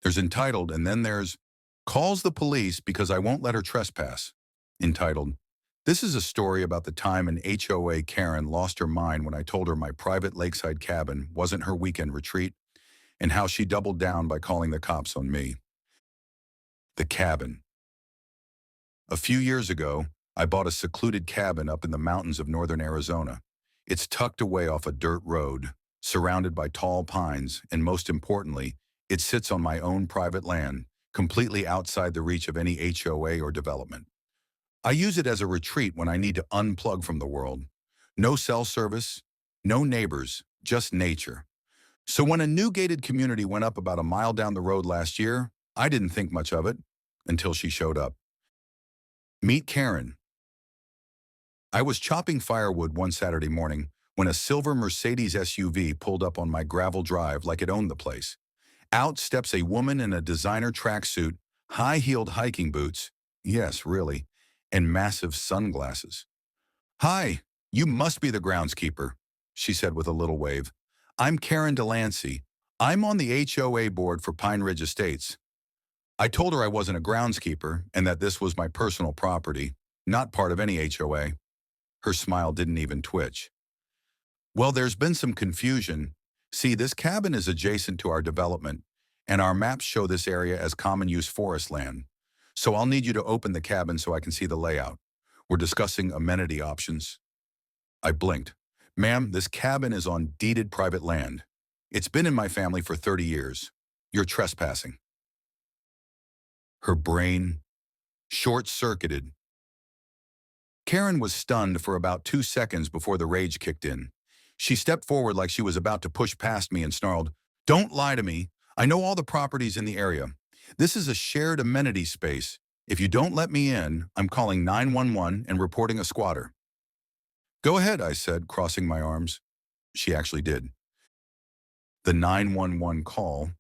There's entitled, and then there's calls the police because I won't let her trespass. Entitled, this is a story about the time an HOA Karen lost her mind when I told her my private lakeside cabin wasn't her weekend retreat, and how she doubled down by calling the cops on me. The cabin. A few years ago, I bought a secluded cabin up in the mountains of northern Arizona. It's tucked away off a dirt road, surrounded by tall pines, and most importantly, it sits on my own private land, completely outside the reach of any HOA or development. I use it as a retreat when I need to unplug from the world. No cell service, no neighbors, just nature. So when a new gated community went up about a mile down the road last year, I didn't think much of it until she showed up. Meet Karen. I was chopping firewood one Saturday morning when a silver Mercedes SUV pulled up on my gravel drive like it owned the place. Out steps a woman in a designer tracksuit, high-heeled hiking boots, yes, really, and massive sunglasses. "Hi, you must be the groundskeeper," she said with a little wave. "I'm Karen Delancey. I'm on the HOA board for Pine Ridge Estates." I told her I wasn't a groundskeeper and that this was my personal property, not part of any HOA. Her smile didn't even twitch. "Well, there's been some confusion. See, this cabin is adjacent to our development, and our maps show this area as common-use forest land. So I'll need you to open the cabin so I can see the layout. We're discussing amenity options." I blinked. "Ma'am, this cabin is on deeded private land. It's been in my family for 30 years. You're trespassing." Her brain short-circuited. Karen was stunned for about 2 seconds before the rage kicked in. She stepped forward like she was about to push past me and snarled, "Don't lie to me. I know all the properties in the area. This is a shared amenity space. If you don't let me in, I'm calling 911 and reporting a squatter." "Go ahead," I said, crossing my arms. She actually did. The 911 call.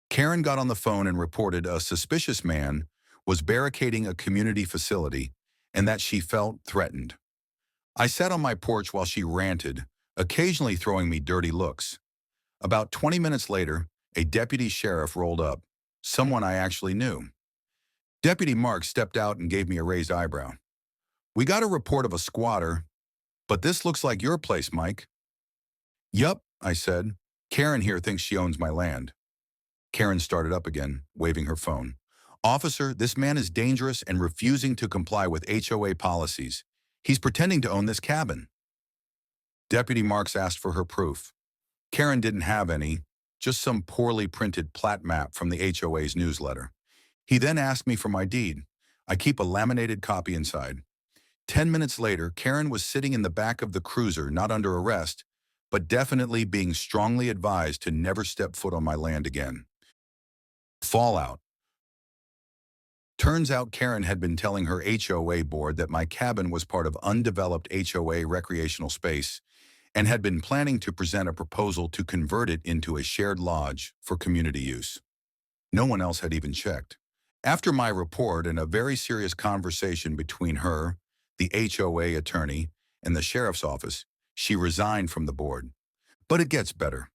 Karen got on the phone and reported a suspicious man was barricading a community facility and that she felt threatened. I sat on my porch while she ranted, occasionally throwing me dirty looks. About 20 minutes later, a deputy sheriff rolled up, someone I actually knew. Deputy Mark stepped out and gave me a raised eyebrow. "We got a report of a squatter, but this looks like your place, Mike." "Yup," I said. "Karen here thinks she owns my land." Karen started up again, waving her phone. "Officer, this man is dangerous and refusing to comply with HOA policies. He's pretending to own this cabin." Deputy Marks asked for her proof. Karen didn't have any, just some poorly printed plat map from the HOA's newsletter. He then asked me for my deed. I keep a laminated copy inside. 10 minutes later, Karen was sitting in the back of the cruiser, not under arrest, but definitely being strongly advised to never step foot on my land again. Fallout. Turns out Karen had been telling her HOA board that my cabin was part of undeveloped HOA recreational space and had been planning to present a proposal to convert it into a shared lodge for community use. No one else had even checked. After my report and a very serious conversation between her, the HOA attorney, and the sheriff's office, she resigned from the board. But it gets better.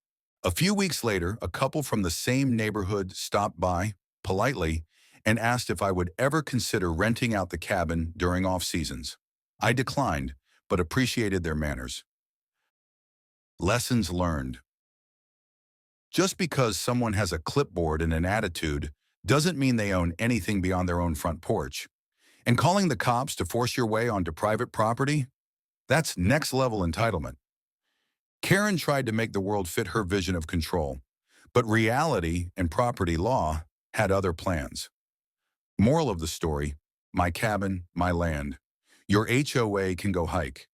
A few weeks later, a couple from the same neighborhood stopped by, politely, and asked if I would ever consider renting out the cabin during off-seasons. I declined, but appreciated their manners. Lessons learned. Just because someone has a clipboard and an attitude doesn't mean they own anything beyond their own front porch. And calling the cops to force your way onto private property? That's next-level entitlement. Karen tried to make the world fit her vision of control, but reality and property law had other plans. Moral of the story, my cabin, my land. Your HOA can go hike.